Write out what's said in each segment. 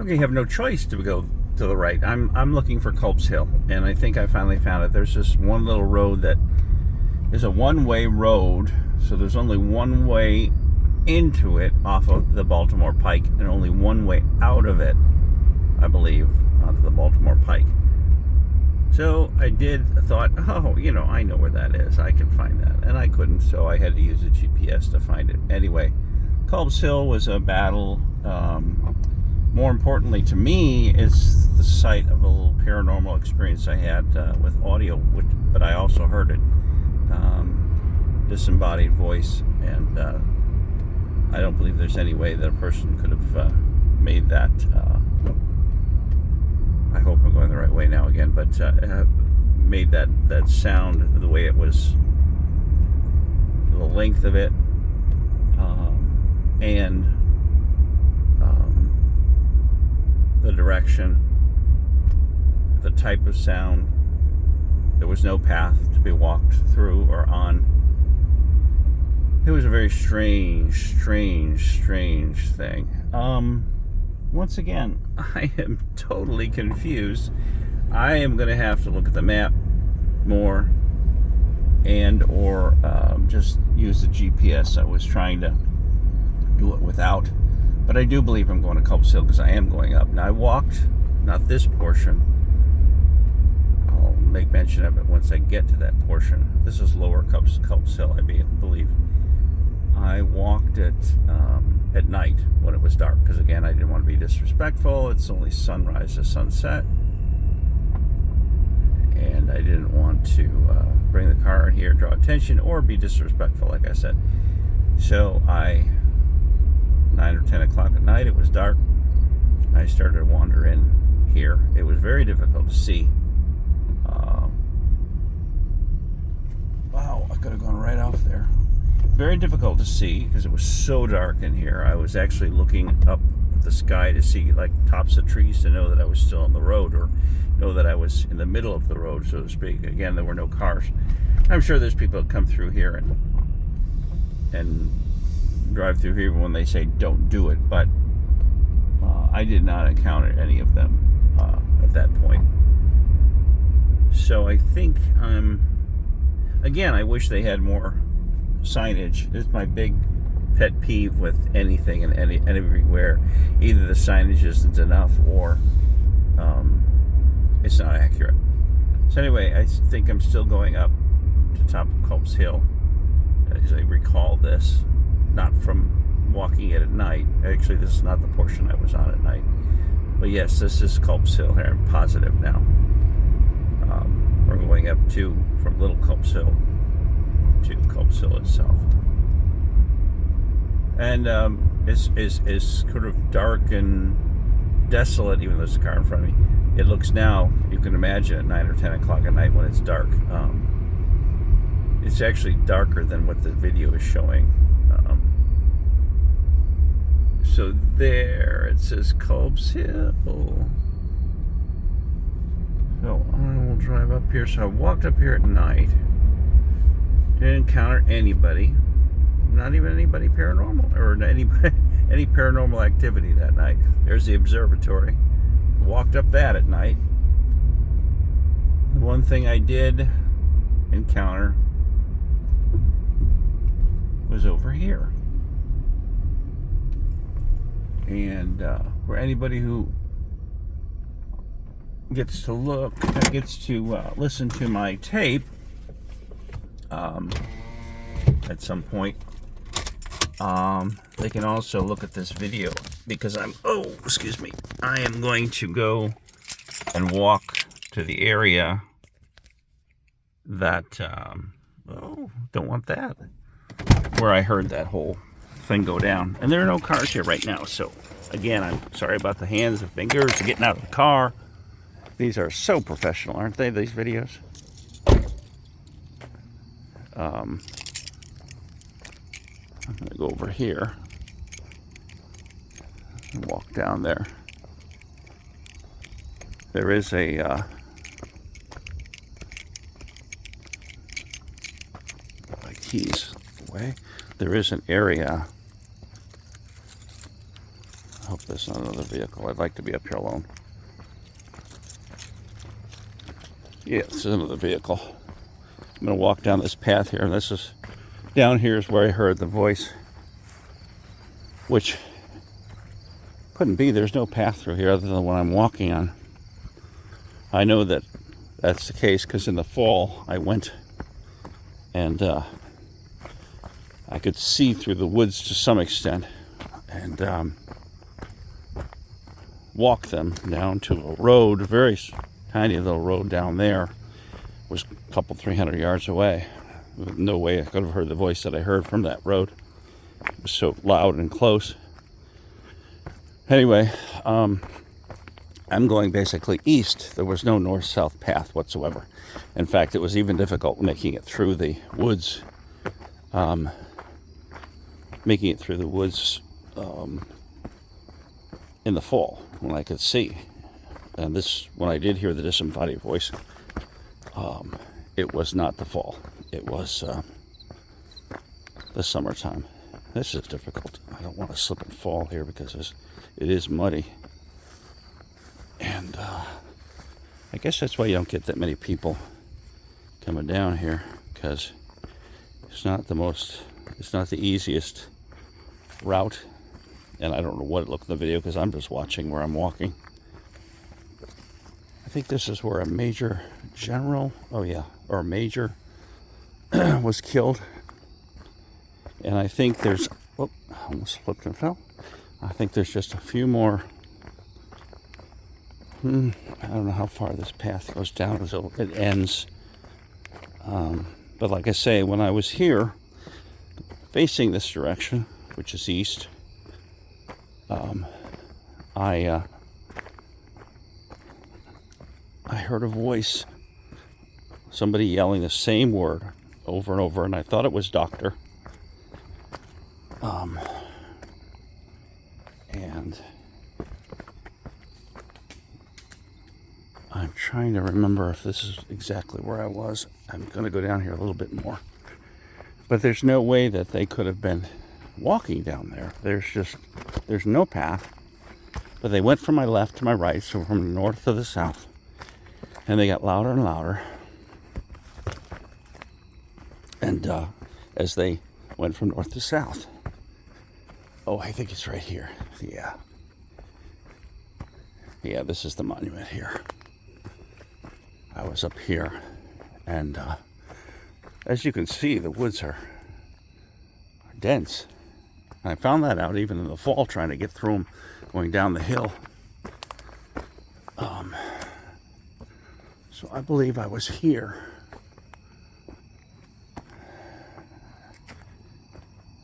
Okay, you have no choice to go to the right. I'm looking for Culp's Hill, and I think I finally found it. There's this one little road that is a one-way road, so there's only one way into it off of the Baltimore Pike, and only one way out of it, I believe, onto the Baltimore Pike. So I thought, oh, I know where that is. I can find that. And I couldn't, so I had to use a GPS to find it. Anyway, Culp's Hill was a battle. More importantly to me is the site of a little paranormal experience I had with audio, but I also heard it, disembodied voice, and I don't believe there's any way that a person could have made that. I hope I'm going the right way now again, but made that sound the way it was, the length of it, and the direction, the type of sound. There was no path to be walked through or on. It was a very strange thing. Once again, I am totally confused. I am going to have to look at the map more or just use the GPS. I was trying to do it without. But I do believe I'm going to Culp's Hill because I am going up. Now, I walked, not this portion. I'll make mention of it once I get to that portion. This is lower Culp's Hill, I believe. I walked it at night when it was dark because, again, I didn't want to be disrespectful. It's only sunrise to sunset. And I didn't want to bring the car in here, draw attention, or be disrespectful, like I said. So 9 or 10 o'clock at night, it was dark. I started to wander in here. It was very difficult to see. Wow, I could have gone right off there. Very difficult to see because it was so dark in here. I was actually looking up at the sky to see like tops of trees to know that I was still on the road, or know that I was in the middle of the road, so to speak. Again, there were no cars. I'm sure there's people that come through here and drive through here when they say don't do it, but I did not encounter any of them at that point. So I think again, I wish they had more signage. It's my big pet peeve with anything and everywhere. Either the signage isn't enough or it's not accurate. So anyway, I think I'm still going up to top of Culp's Hill, as I recall this. Not from walking it at night. Actually, this is not the portion I was on at night. But yes, this is Culp's Hill here. I'm positive now. We're going up from Little Culp's Hill to Culp's Hill itself. And it's sort of dark and desolate, even though there's a car in front of me. It looks now, you can imagine, at 9 or 10 o'clock at night when it's dark. It's actually darker than what the video is showing. So there, it says Culp's Hill. So I will drive up here. So I walked up here at night. Didn't encounter anybody. Not even anybody paranormal, or any paranormal activity that night. There's the observatory. Walked up that at night. The one thing I did encounter was over here. And for anybody who gets to listen to my tape at some point, they can also look at this video, because I am going to go and walk to the area that don't want that, where I heard that whole thing go down. And there are no cars here right now, so again, I'm sorry about the hands and fingers getting out of the car. These are so professional, aren't they, these videos? I'm gonna go over here and walk down there. There is a my keys away. There is an area I hope there's not another vehicle. I'd like to be up here alone. Yeah, this is another vehicle. I'm going to walk down this path here, and this is, down here is where I heard the voice, which couldn't be. There's no path through here other than what I'm walking on. I know that that's the case because in the fall I went and I could see through the woods to some extent and walk them down to a road, a very tiny little road down there. It was a couple 300 yards away. No way I could have heard the voice that I heard from that road. It was so loud and close. Anyway, I'm going basically east. There was no north-south path whatsoever. In fact, it was even difficult making it through the woods. In the fall when I could see. And this, when I did hear the disembodied voice, it was not the fall. It was the summertime. This is difficult. I don't want to slip and fall here because it is muddy. And I guess that's why you don't get that many people coming down here, because it's not the easiest route. And I don't know what it looked in the video because I'm just watching where I'm walking. I think this is where a major general, or major was killed. And I think there's, almost slipped and fell. I think there's just a few more. I don't know how far this path goes down until it ends. But like I say, when I was here, facing this direction, which is east, I heard a voice, somebody yelling the same word over and over, and I thought it was doctor. And I'm trying to remember if this is exactly where I was. I'm going to go down here a little bit more. But there's no way that they could have been walking down there. There's no path. But they went from my left to my right, so from the north to the south. And they got louder and louder. And as they went from north to south. Oh, I think it's right here. Yeah. Yeah, this is the monument here. I was up here. And as you can see, the woods are dense. And I found that out even in the fall, trying to get through them, going down the hill. So I believe I was here.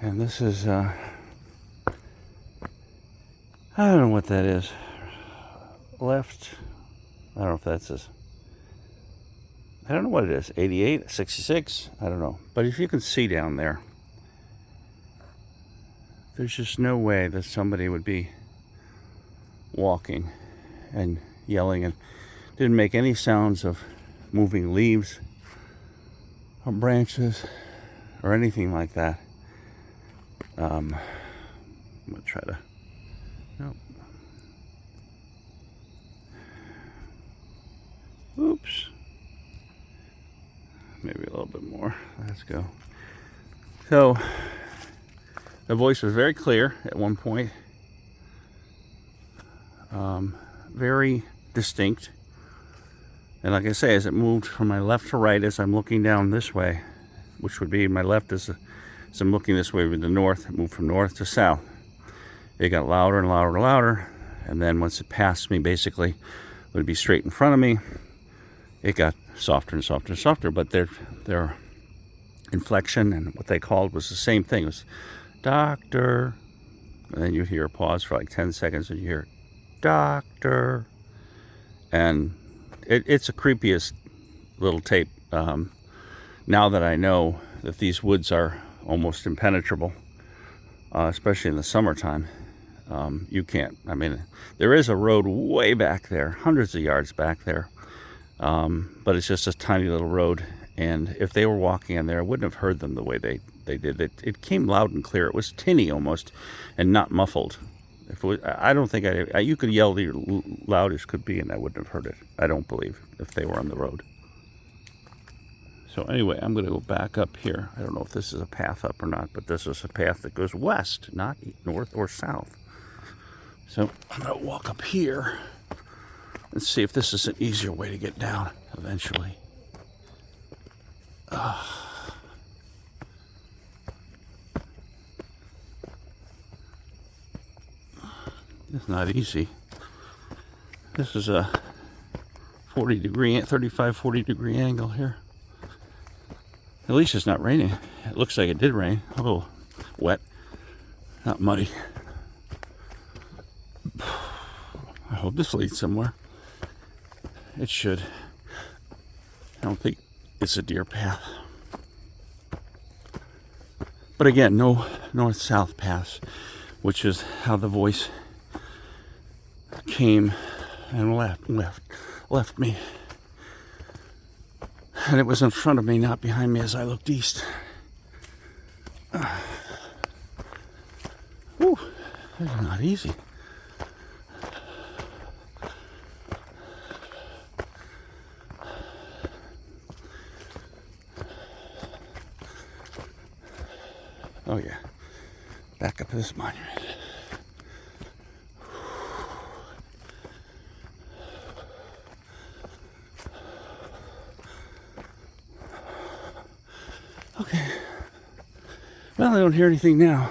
And this is, I don't know what that is. Left, I don't know if that's I don't know what it is, 88, 66, I don't know. But if you can see down there, there's just no way that somebody would be walking and yelling and didn't make any sounds of moving leaves or branches or anything like that. I'm going to try to, nope. Oops. Maybe a little bit more. Let's go. So, the voice was very clear at one point. Very distinct. And like I say, as it moved from my left to right, as I'm looking down this way, which would be my left as I'm looking this way with the north, it moved from north to south. It got louder and louder and louder. And then once it passed me, basically, it would be straight in front of me. It got softer and softer and softer, but their inflection and what they called was the same thing. It was doctor, and then you hear a pause for like 10 seconds and you hear doctor, and it's the creepiest little tape. Now that I know that these woods are almost impenetrable, especially in the summertime, you can't, there is a road way back there, hundreds of yards back there, but it's just a tiny little road, and if they were walking in there, I wouldn't have heard them the way they did. It came loud and clear. It was tinny almost, and not muffled, If it was, I don't think you could yell the loudest could be, and I wouldn't have heard it. I don't believe, if they were on the road. So anyway, I'm going to go back up here. I don't know if this is a path up or not, but this is a path that goes west, not north or south. So I'm going to walk up here and see if this is an easier way to get down eventually. It's not easy. This is a 35-40 degree angle here. At least it's not raining. It looks like it did rain. A little wet, not muddy. I hope this leads somewhere. It should. I don't think it's a deer path. But again, no north-south paths, which is how the voice came and left me. And it was in front of me, not behind me, as I looked east. Whew, that's not easy. Oh yeah, back up to this monument. Okay, well, I don't hear anything now.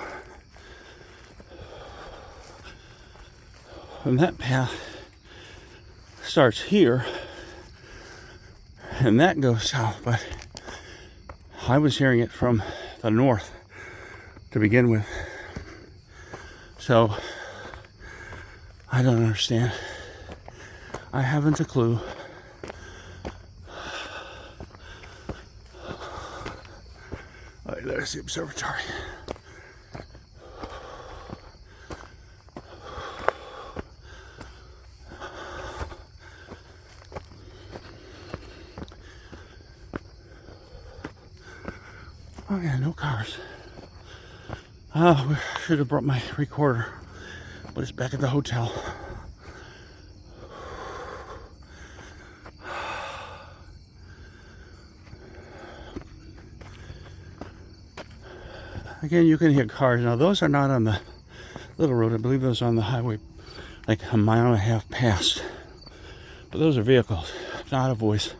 And that path starts here, and that goes south, but I was hearing it from the north to begin with. So I don't understand. I haven't a clue. All right, there's the observatory. Oh yeah, no cars. Oh, I should have brought my recorder, but it's back at the hotel. Again, you can hear cars. Now, those are not on the little road. I believe those are on the highway, like a mile and a half past. But those are vehicles, not a voice.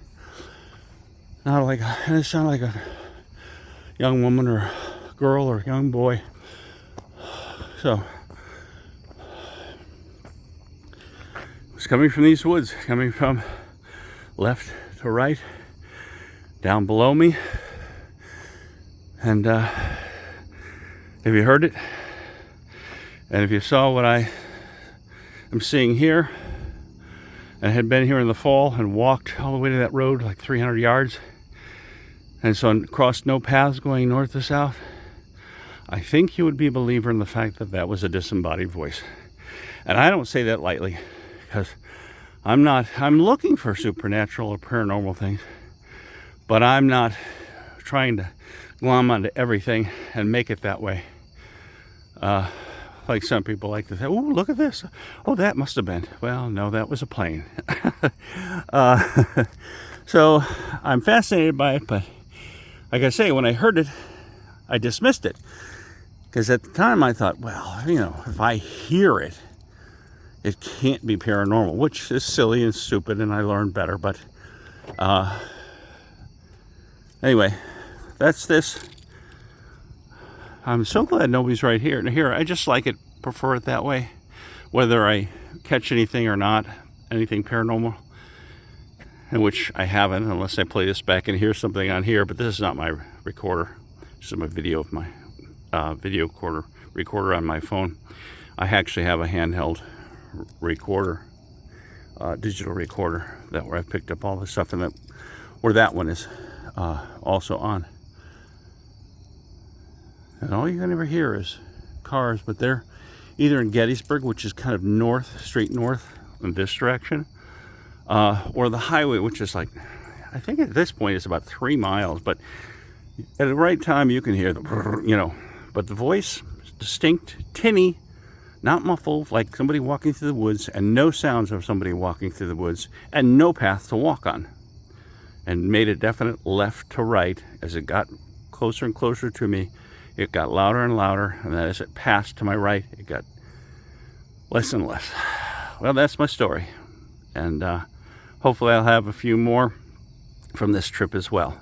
Not like, and it sounded like a young woman or a girl or a young boy. So, it was coming from these woods, coming from left to right, down below me. And if you heard it, and if you saw what I am seeing here, and had been here in the fall and walked all the way to that road, like 300 yards, and so crossed no paths going north to south, I think you would be a believer in the fact that that was a disembodied voice. And I don't say that lightly, because I'm looking for supernatural or paranormal things, but I'm not trying to glom onto everything and make it that way. Like some people like to say, oh, look at this. Oh, that must have been. Well, no, that was a plane. So I'm fascinated by it, but like I say, when I heard it, I dismissed it. Because at the time I thought, well, you know, if I hear it, it can't be paranormal, which is silly and stupid, and I learned better. But anyway, that's this. I'm so glad nobody's right here. And here, I just like it, prefer it that way. Whether I catch anything or not, anything paranormal, in which I haven't, unless I play this back and hear something on here. But this is not my recorder. This is my video of my recorder on my phone. I actually have a handheld recorder, digital recorder, that where I picked up all the stuff, and where that one is also on. And all you can ever hear is cars, but they're either in Gettysburg, which is kind of north, straight north in this direction, or the highway, which is like, I think at this point it's about 3 miles, but at the right time you can hear the, you know, but the voice is distinct, tinny, not muffled, like somebody walking through the woods, and no sounds of somebody walking through the woods, and no path to walk on. And made a definite left to right. As it got closer and closer to me, it got louder and louder, and then as it passed to my right, it got less and less. Well, that's my story, and hopefully I'll have a few more from this trip as well.